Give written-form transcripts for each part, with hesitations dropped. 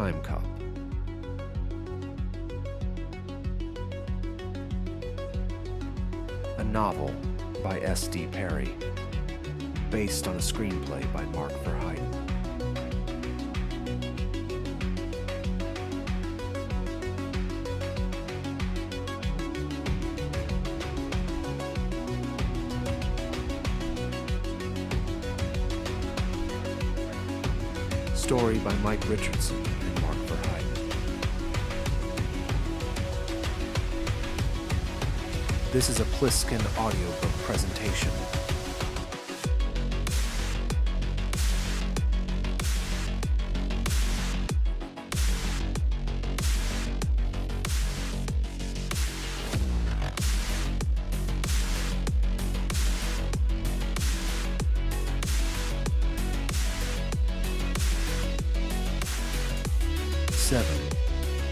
Timecop. A novel by S.D. Perry, based on a screenplay by Mark Verheiden. Story by Mike Richardson and Mark Verheiden. This is a Pliskin audiobook presentation.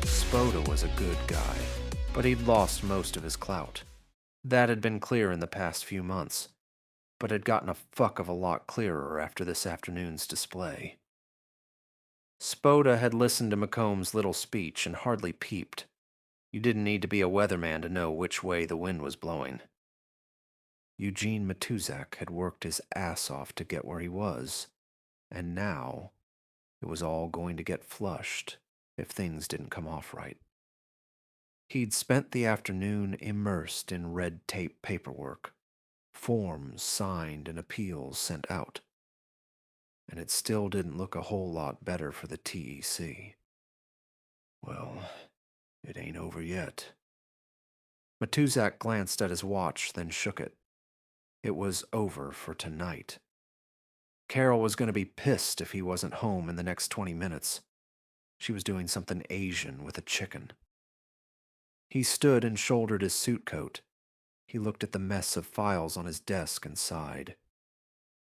Spoda was a good guy, but he'd lost most of his clout. That had been clear in the past few months, but had gotten a fuck of a lot clearer after this afternoon's display. Spoda had listened to McComb's little speech and hardly peeped. You didn't need to be a weatherman to know which way the wind was blowing. Eugene Matuzak had worked his ass off to get where he was, and now it was all going to get flushed if things didn't come off right. He'd spent the afternoon immersed in red tape paperwork, forms signed and appeals sent out. And it still didn't look a whole lot better for the TEC. Well, it ain't over yet. Matuzak glanced at his watch, then shook it. It was over for tonight. Carol was going to be pissed if he wasn't home in the next 20 minutes. She was doing something Asian with a chicken. He stood and shouldered his suit coat. He looked at the mess of files on his desk and sighed.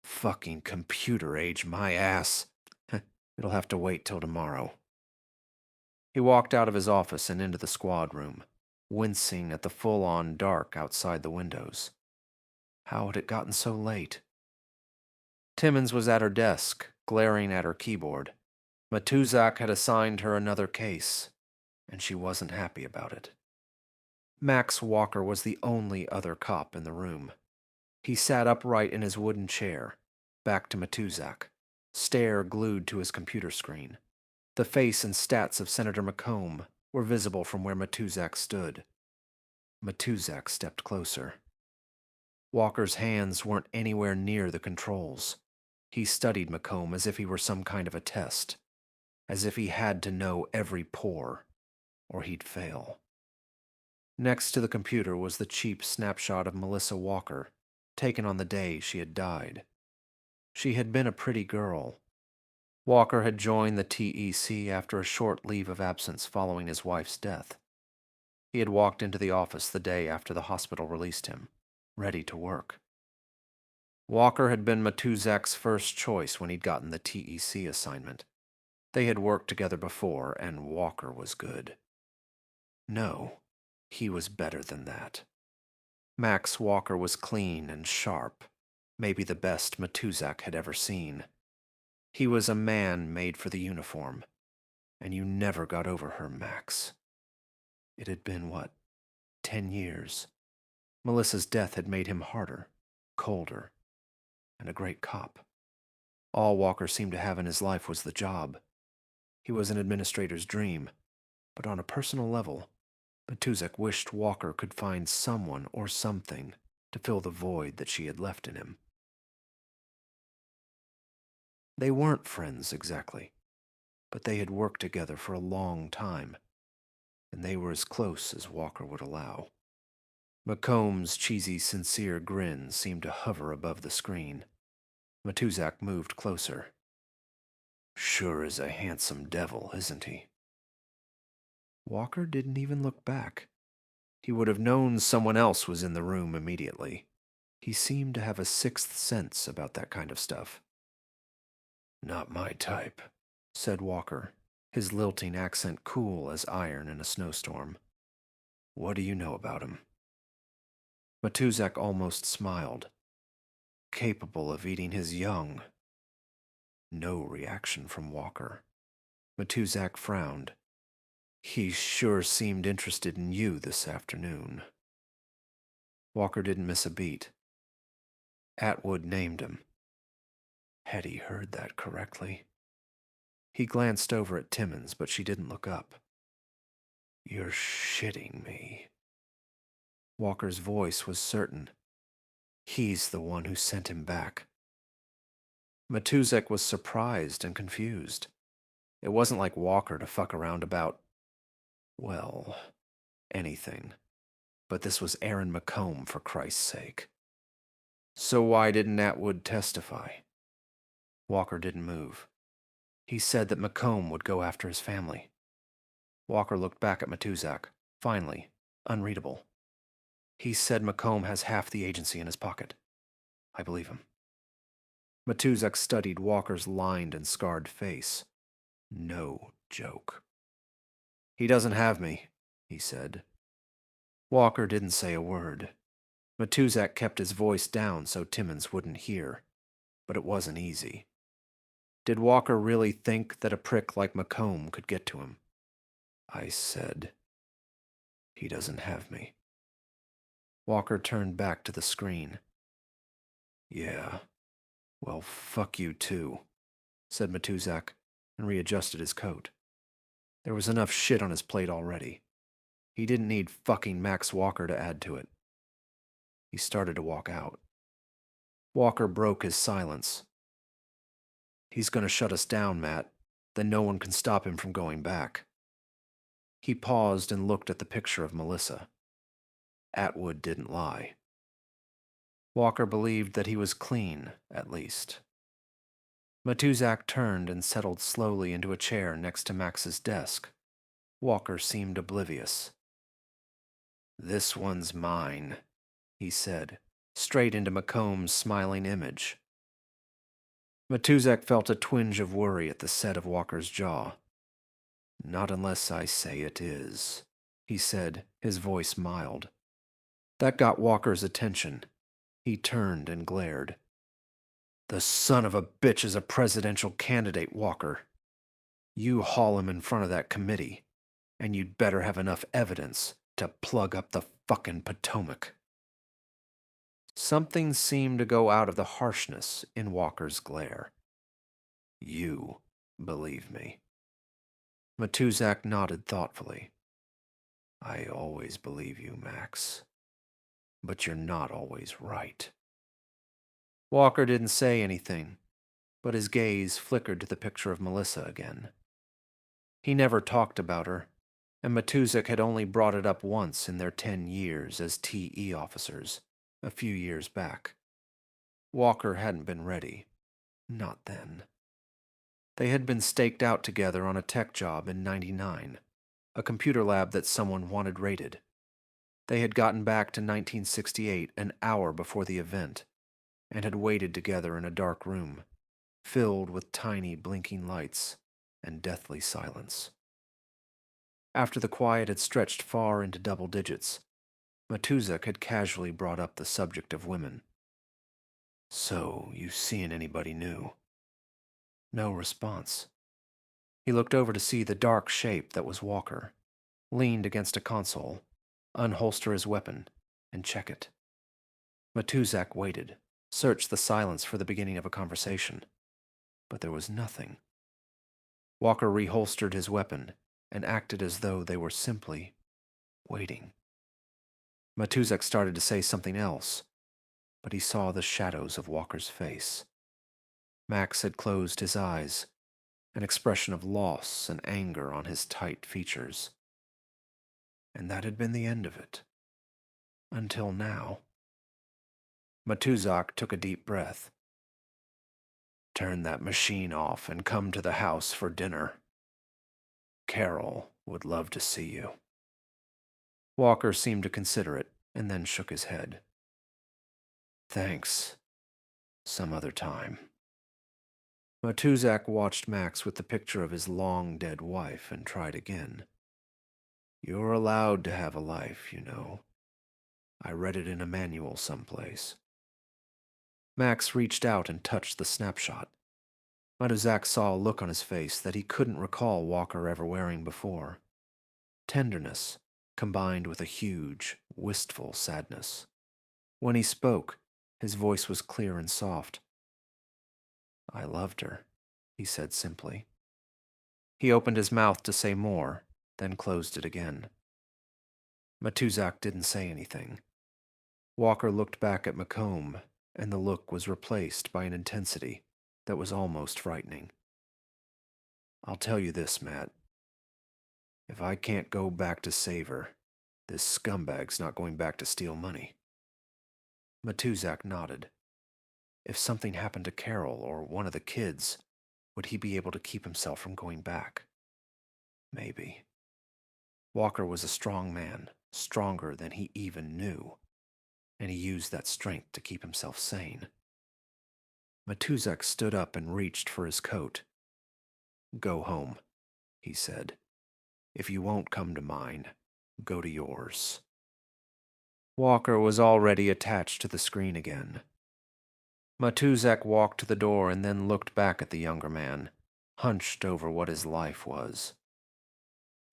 Fucking computer age, my ass. It'll have to wait till tomorrow. He walked out of his office and into the squad room, wincing at the full-on dark outside the windows. How had it gotten so late? Timmons was at her desk, glaring at her keyboard. Matuzak had assigned her another case, and she wasn't happy about it. Max Walker was the only other cop in the room. He sat upright in his wooden chair, back to Matuzak, stare glued to his computer screen. The face and stats of Senator McComb were visible from where Matuzak stood. Matuzak stepped closer. Walker's hands weren't anywhere near the controls. He studied McComb as if he were some kind of a test, as if he had to know every pore, or he'd fail. Next to the computer was the cheap snapshot of Melissa Walker, taken on the day she had died. She had been a pretty girl. Walker had joined the TEC after a short leave of absence following his wife's death. He had walked into the office the day after the hospital released him, ready to work. Walker had been Matuzak's first choice when he'd gotten the TEC assignment. They had worked together before, and Walker was good. No, he was better than that. Max Walker was clean and sharp, maybe the best Matuzak had ever seen. He was a man made for the uniform, and you never got over her, Max. It had been, 10 years. Melissa's death had made him harder, colder, and a great cop. All Walker seemed to have in his life was the job. He was an administrator's dream, but on a personal level, Matuzak wished Walker could find someone or something to fill the void that she had left in him. They weren't friends exactly, but they had worked together for a long time, and they were as close as Walker would allow. McComb's cheesy, sincere grin seemed to hover above the screen. Matuzak moved closer. Sure is a handsome devil, isn't he? Walker didn't even look back. He would have known someone else was in the room immediately. He seemed to have a sixth sense about that kind of stuff. Not my type, said Walker, his lilting accent cool as iron in a snowstorm. What do you know about him? Matuzak almost smiled. Capable of eating his young. No reaction from Walker. Matuzak frowned. He sure seemed interested in you this afternoon. Walker didn't miss a beat. Atwood named him. Had he heard that correctly? He glanced over at Timmons, but she didn't look up. You're shitting me. Walker's voice was certain. He's the one who sent him back. Matuzek was surprised and confused. It wasn't like Walker to fuck around about, well, anything. But this was Aaron McComb, for Christ's sake. So why didn't Atwood testify? Walker didn't move. He said that McComb would go after his family. Walker looked back at Matuzak, finally, unreadable. He said McComb has half the agency in his pocket. I believe him. Matuzak studied Walker's lined and scarred face. No joke. He doesn't have me, he said. Walker didn't say a word. Matuzak kept his voice down so Timmons wouldn't hear, but it wasn't easy. Did Walker really think that a prick like McComb could get to him? I said, he doesn't have me. Walker turned back to the screen. Yeah, well, fuck you too, said Matuzak, and readjusted his coat. There was enough shit on his plate already. He didn't need fucking Max Walker to add to it. He started to walk out. Walker broke his silence. He's gonna shut us down, Matt. Then no one can stop him from going back. He paused and looked at the picture of Melissa. Atwood didn't lie. Walker believed that he was clean, at least. Matuzak turned and settled slowly into a chair next to Max's desk. Walker seemed oblivious. This one's mine, he said, straight into McComb's smiling image. Matuzak felt a twinge of worry at the set of Walker's jaw. Not unless I say it is, he said, his voice mild. That got Walker's attention. He turned and glared. The son of a bitch is a presidential candidate, Walker. You haul him in front of that committee, and you'd better have enough evidence to plug up the fucking Potomac. Something seemed to go out of the harshness in Walker's glare. You believe me. Matuzak nodded thoughtfully. I always believe you, Max. But you're not always right. Walker didn't say anything, but his gaze flickered to the picture of Melissa again. He never talked about her, and Matuzak had only brought it up once in their 10 years as TE officers, a few years back. Walker hadn't been ready. Not then. They had been staked out together on a tech job in '99, a computer lab that someone wanted raided. They had gotten back to 1968 an hour before the event, and had waited together in a dark room, filled with tiny blinking lights and deathly silence. After the quiet had stretched far into double digits, Matuzak had casually brought up the subject of women. So, you seeing anybody new? No response. He looked over to see the dark shape that was Walker, leaned against a console, unholster his weapon, and check it. Matuzak waited, searched the silence for the beginning of a conversation, but there was nothing. Walker reholstered his weapon and acted as though they were simply waiting. Matuzak started to say something else, but he saw the shadows of Walker's face. Max had closed his eyes, an expression of loss and anger on his tight features. And that had been the end of it. Until now. Matuzak took a deep breath. Turn that machine off and come to the house for dinner. Carol would love to see you. Walker seemed to consider it, and then shook his head. Thanks. Some other time. Matuzak watched Max with the picture of his long-dead wife and tried again. You're allowed to have a life, you know. I read it in a manual someplace. Max reached out and touched the snapshot. Matuzak saw a look on his face that he couldn't recall Walker ever wearing before. Tenderness, combined with a huge, wistful sadness. When he spoke, his voice was clear and soft. "I loved her," he said simply. He opened his mouth to say more, then closed it again. Matuzak didn't say anything. Walker looked back at Macomb, and the look was replaced by an intensity that was almost frightening. "I'll tell you this, Matt. If I can't go back to save her, this scumbag's not going back to steal money." Matuzak nodded. If something happened to Carol or one of the kids, would he be able to keep himself from going back? Maybe. Walker was a strong man, stronger than he even knew, and he used that strength to keep himself sane. Matuzak stood up and reached for his coat. "Go home," he said. "If you won't come to mine, go to yours." Walker was already attached to the screen again. Matuzak walked to the door and then looked back at the younger man, hunched over what his life was.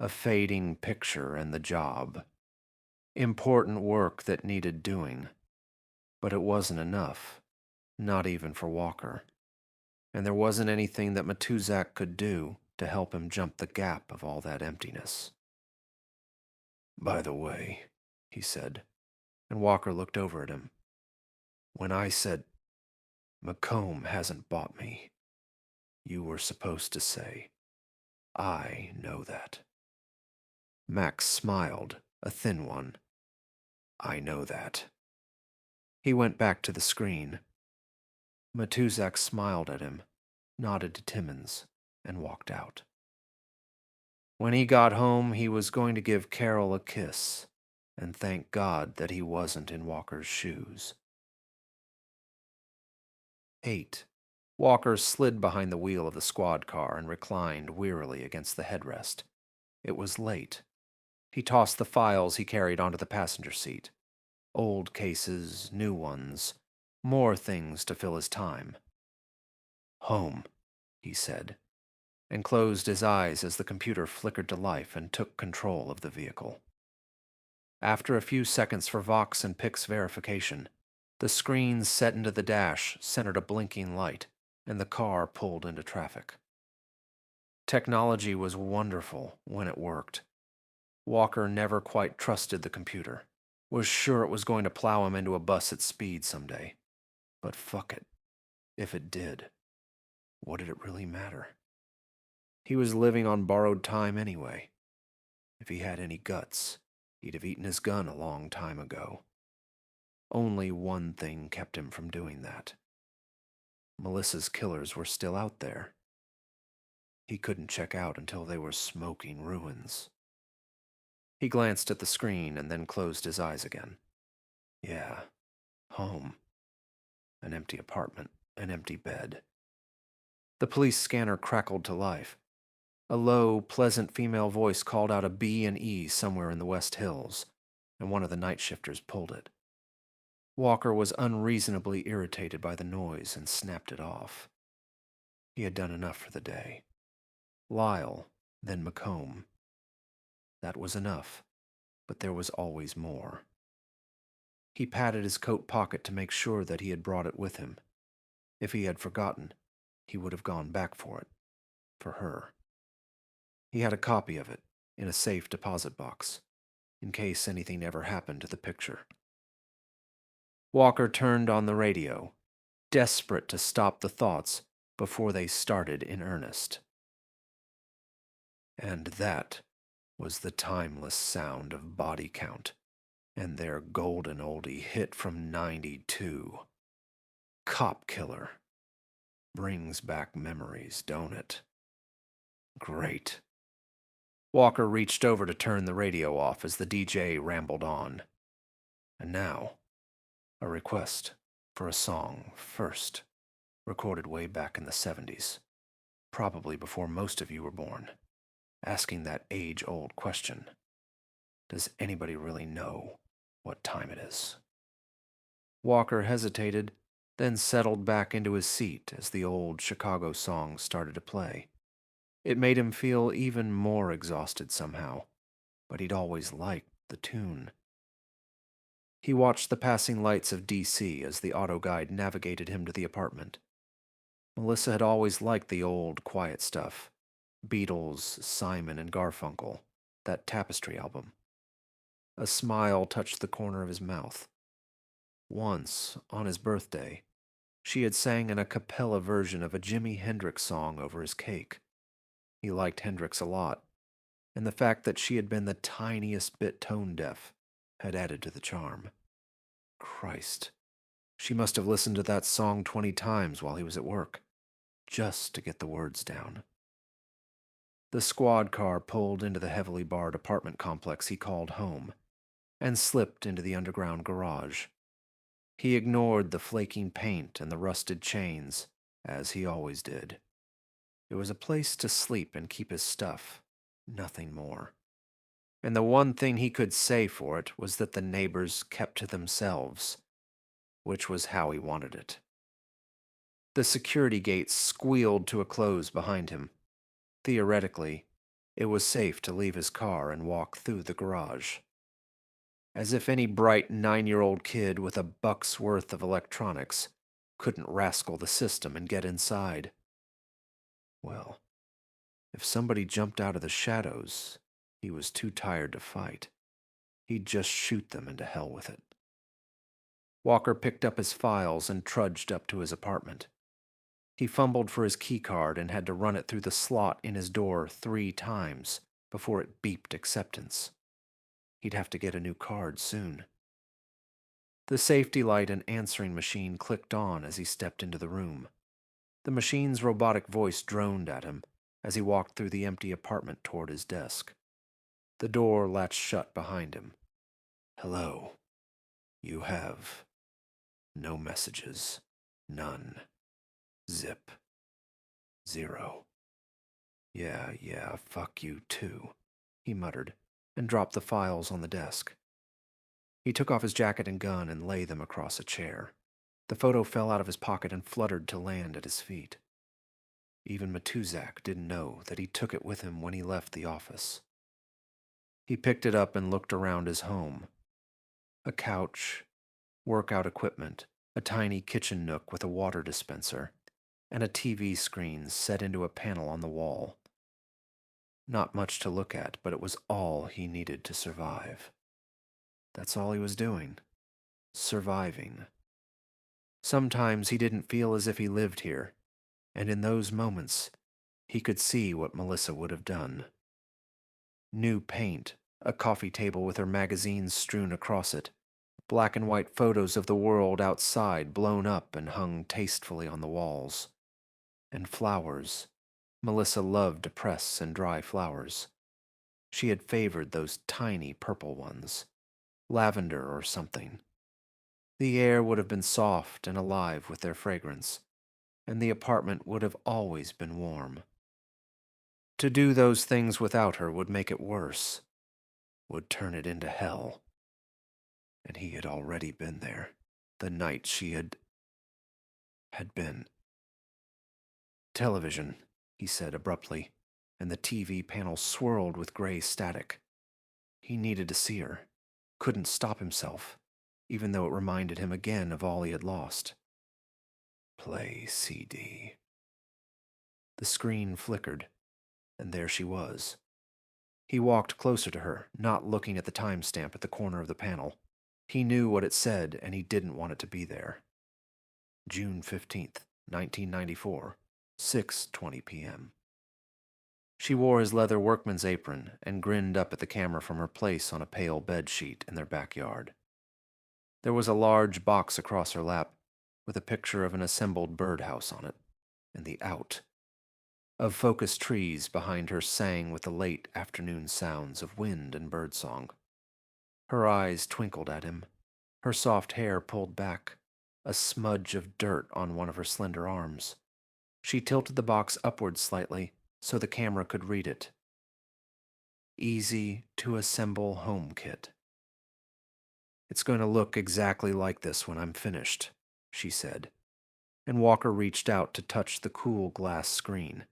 A fading picture and the job. Important work that needed doing. But it wasn't enough, not even for Walker. And there wasn't anything that Matuzak could do to help him jump the gap of all that emptiness. "By the way," he said, and Walker looked over at him. "When I said, 'Macomb hasn't bought me,' you were supposed to say, 'I know that.'" Max smiled, a thin one. "I know that." He went back to the screen. Matuzak smiled at him, nodded to Timmons, and walked out. When he got home, he was going to give Carol a kiss and thank God that he wasn't in Walker's shoes. 8. Walker slid behind the wheel of the squad car and reclined wearily against the headrest. It was late. He tossed the files he carried onto the passenger seat. Old cases, new ones, more things to fill his time. "Home," he said, and closed his eyes as the computer flickered to life and took control of the vehicle. After a few seconds for Vox and Pix verification, the screen set into the dash centered a blinking light, and the car pulled into traffic. Technology was wonderful when it worked. Walker never quite trusted the computer, was sure it was going to plow him into a bus at speed someday. But fuck it. If it did, what did it really matter? He was living on borrowed time anyway. If he had any guts, he'd have eaten his gun a long time ago. Only one thing kept him from doing that. Melissa's killers were still out there. He couldn't check out until they were smoking ruins. He glanced at the screen and then closed his eyes again. Yeah, home. An empty apartment, an empty bed. The police scanner crackled to life. A low, pleasant female voice called out a B and E somewhere in the West Hills, and one of the night shifters pulled it. Walker was unreasonably irritated by the noise and snapped it off. He had done enough for the day. Lyle, then Macomb. That was enough, but there was always more. He patted his coat pocket to make sure that he had brought it with him. If he had forgotten, he would have gone back for it. For her. He had a copy of it in a safe deposit box, in case anything ever happened to the picture. Walker turned on the radio, desperate to stop the thoughts before they started in earnest. And that was the timeless sound of Body Count and their golden oldie hit from '92. Cop Killer. Brings back memories, don't it? Great. Walker reached over to turn the radio off as the DJ rambled on. And now, a request for a song first, recorded way back in the '70s, probably before most of you were born, asking that age-old question. Does anybody really know what time it is? Walker hesitated, then settled back into his seat as the old Chicago song started to play. It made him feel even more exhausted somehow, but he'd always liked the tune. He watched the passing lights of D.C. as the auto guide navigated him to the apartment. Melissa had always liked the old, quiet stuff. Beatles, Simon and Garfunkel, that Tapestry album. A smile touched the corner of his mouth. Once, on his birthday, she had sang an a cappella version of a Jimi Hendrix song over his cake. He liked Hendrix a lot, and the fact that she had been the tiniest bit tone deaf had added to the charm. Christ, she must have listened to that song 20 times while he was at work, just to get the words down. The squad car pulled into the heavily barred apartment complex he called home, and slipped into the underground garage. He ignored the flaking paint and the rusted chains, as he always did. It was a place to sleep and keep his stuff, nothing more. And the one thing he could say for it was that the neighbors kept to themselves, which was how he wanted it. The security gate squealed to a close behind him. Theoretically, it was safe to leave his car and walk through the garage. As if any bright 9-year-old kid with $1 worth of electronics couldn't rascal the system and get inside. Well, if somebody jumped out of the shadows, he was too tired to fight. He'd just shoot them and to hell with it. Walker picked up his files and trudged up to his apartment. He fumbled for his keycard and had to run it through the slot in his door 3 times before it beeped acceptance. He'd have to get a new card soon. The safety light and answering machine clicked on as he stepped into the room. The machine's robotic voice droned at him as he walked through the empty apartment toward his desk. The door latched shut behind him. Hello. You have no messages. None. Zip. 0. Yeah, fuck you too, he muttered, and dropped the files on the desk. He took off his jacket and gun and laid them across a chair. The photo fell out of his pocket and fluttered to land at his feet. Even Matuzak didn't know that he took it with him when he left the office. He picked it up and looked around his home. A couch, workout equipment, a tiny kitchen nook with a water dispenser, and a TV screen set into a panel on the wall. Not much to look at, but it was all he needed to survive. That's all he was doing. Surviving. Sometimes he didn't feel as if he lived here, and in those moments, he could see what Melissa would have done. New paint, a coffee table with her magazines strewn across it, black and white photos of the world outside blown up and hung tastefully on the walls. And flowers. Melissa loved to press and dry flowers. She had favored those tiny purple ones. Lavender or something. The air would have been soft and alive with their fragrance, and the apartment would have always been warm. To do those things without her would make it worse, would turn it into hell. And he had already been there, the night she had been. Television, he said abruptly, and the TV panel swirled with gray static. He needed to see her, couldn't stop himself, even though it reminded him again of all he had lost. Play CD. The screen flickered, and there she was. He walked closer to her, not looking at the timestamp at the corner of the panel. He knew what it said, and he didn't want it to be there. June 15th, 1994, 6:20 p.m. She wore his leather workman's apron and grinned up at the camera from her place on a pale bed sheet in their backyard. There was a large box across her lap, with a picture of an assembled birdhouse on it, and the out. Of focused trees behind her sang with the late afternoon sounds of wind and birdsong. Her eyes twinkled at him, her soft hair pulled back, a smudge of dirt on one of her slender arms. She tilted the box upward slightly so the camera could read it. Easy to assemble home kit. It's going to look exactly like this when I'm finished, she said, and Walker reached out to touch the cool glass screen.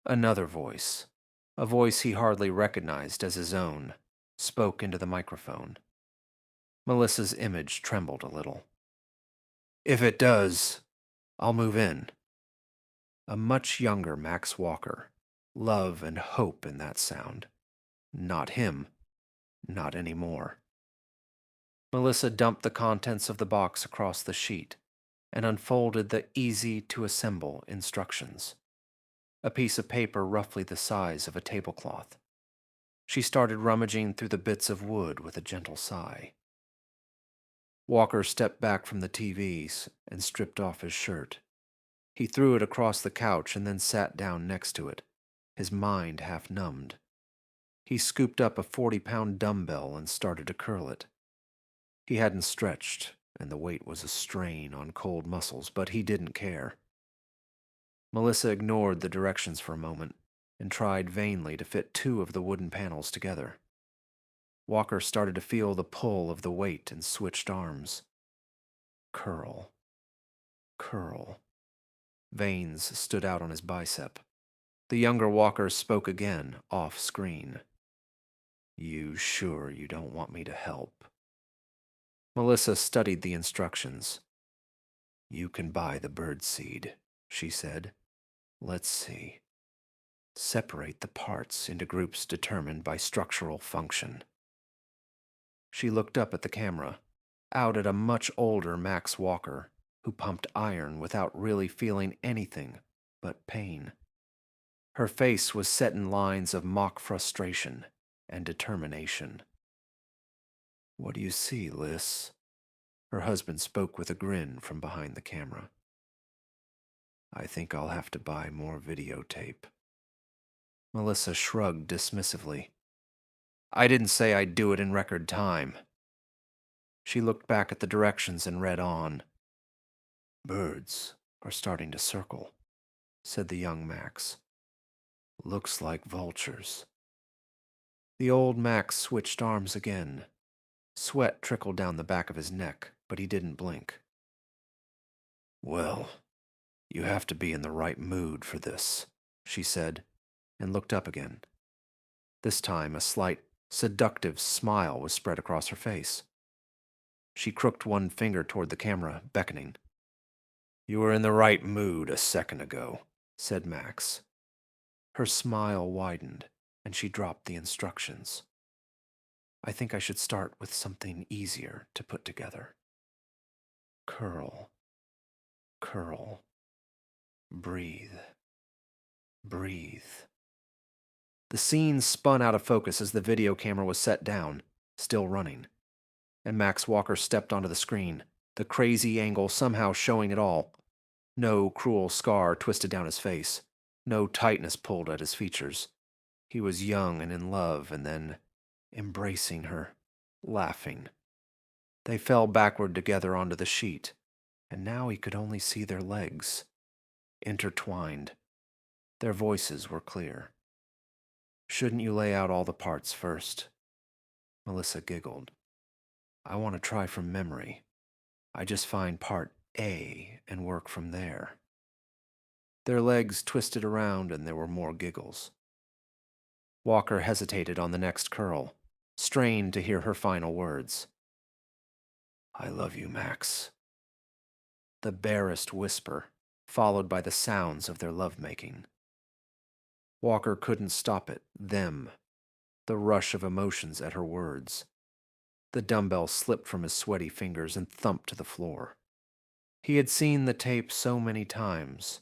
Another voice, a voice he hardly recognized as his own, spoke into the microphone. Melissa's image trembled a little. "If it does, I'll move in." A much younger Max Walker, love and hope in that sound. Not him. Not anymore. Melissa dumped the contents of the box across the sheet and unfolded the easy-to-assemble instructions. A piece of paper roughly the size of a tablecloth. She started rummaging through the bits of wood with a gentle sigh. Walker stepped back from the TVs and stripped off his shirt. He threw it across the couch and then sat down next to it, his mind half numbed. He scooped up a 40-pound dumbbell and started to curl it. He hadn't stretched, and the weight was a strain on cold muscles, but he didn't care. Melissa ignored the directions for a moment and tried vainly to fit two of the wooden panels together. Walker started to feel the pull of the weight and switched arms. Curl. Curl. Veins stood out on his bicep. The younger Walker spoke again, off-screen. "You sure you don't want me to help?" Melissa studied the instructions. "You can buy the birdseed," she said. "Let's see. Separate the parts into groups determined by structural function." She looked up at the camera, out at a much older Max Walker, who pumped iron without really feeling anything but pain. Her face was set in lines of mock frustration and determination. "What do you see, Liz?" Her husband spoke with a grin from behind the camera. "I think I'll have to buy more videotape." Melissa shrugged dismissively. "I didn't say I'd do it in record time." She looked back at the directions and read on. "Birds are starting to circle," said the young Max. "Looks like vultures." The old Max switched arms again. Sweat trickled down the back of his neck, but he didn't blink. "Well, you have to be in the right mood for this," she said, and looked up again. This time a slight, seductive smile was spread across her face. She crooked one finger toward the camera, beckoning. "You were in the right mood a second ago," said Max. Her smile widened, and she dropped the instructions. "I think I should start with something easier to put together. Curl. Curl. Breathe. Breathe." The scene spun out of focus as the video camera was set down, still running, and Max Walker stepped onto the screen, the crazy angle somehow showing it all. No cruel scar twisted down his face, no tightness pulled at his features. He was young and in love, and then embracing her, laughing. They fell backward together onto the sheet, and now he could only see their legs, intertwined. Their voices were clear. "Shouldn't you lay out all the parts first?" Melissa giggled. "I want to try from memory. I just find part A and work from there." Their legs twisted around and there were more giggles. Walker hesitated on the next curl, strained to hear her final words. "I love you, Max." The barest whisper, followed by the sounds of their lovemaking. Walker couldn't stop it, them, the rush of emotions at her words. The dumbbell slipped from his sweaty fingers and thumped to the floor. He had seen the tape so many times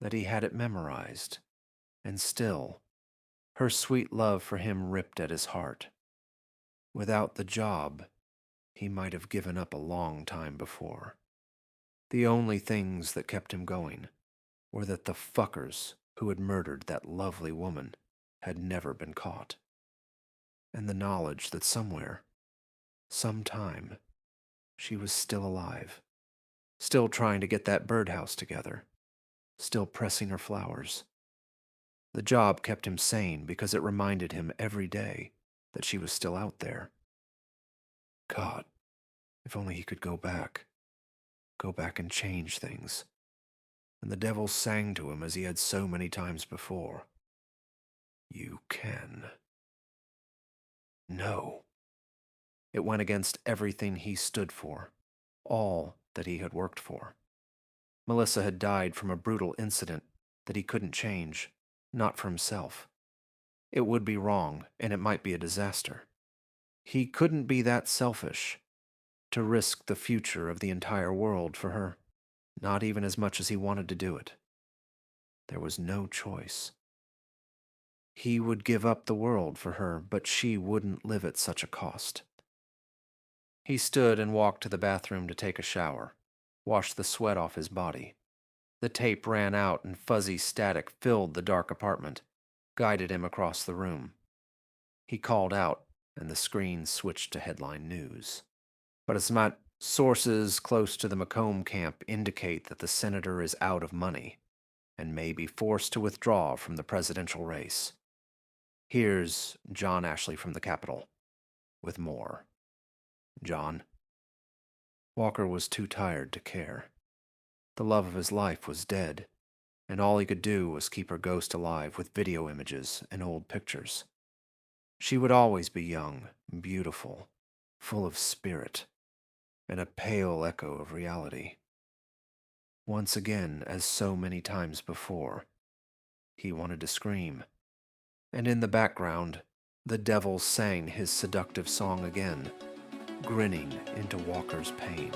that he had it memorized, and still, her sweet love for him ripped at his heart. Without the job, he might have given up a long time before. The only things that kept him going were that the fuckers who had murdered that lovely woman had never been caught, and the knowledge that somewhere, sometime, she was still alive, still trying to get that birdhouse together, still pressing her flowers. The job kept him sane because it reminded him every day that she was still out there. God, if only he could go back. go back and change things. And the devil sang to him as he had so many times before. You can. No. It went against everything he stood for, all that he had worked for. Melissa had died from a brutal incident that he couldn't change, not for himself. It would be wrong, and it might be a disaster. He couldn't be that selfish to risk the future of the entire world for her, not even as much as he wanted to do it. There was no choice. He would give up the world for her, but she wouldn't live at such a cost. He stood and walked to the bathroom to take a shower, wash the sweat off his body. The tape ran out and fuzzy static filled the dark apartment, guided him across the room. He called out, and the screen switched to headline news. But it's not. Sources close to the Macomb camp indicate that the senator is out of money and may be forced to withdraw from the presidential race. Here's John Ashley from the Capitol with more. John. Walker was too tired to care. The love of his life was dead, and all he could do was keep her ghost alive with video images and old pictures. She would always be young, beautiful, full of spirit, and a pale echo of reality. Once again, as so many times before, he wanted to scream. And in the background, the devil sang his seductive song again, grinning into Walker's pain.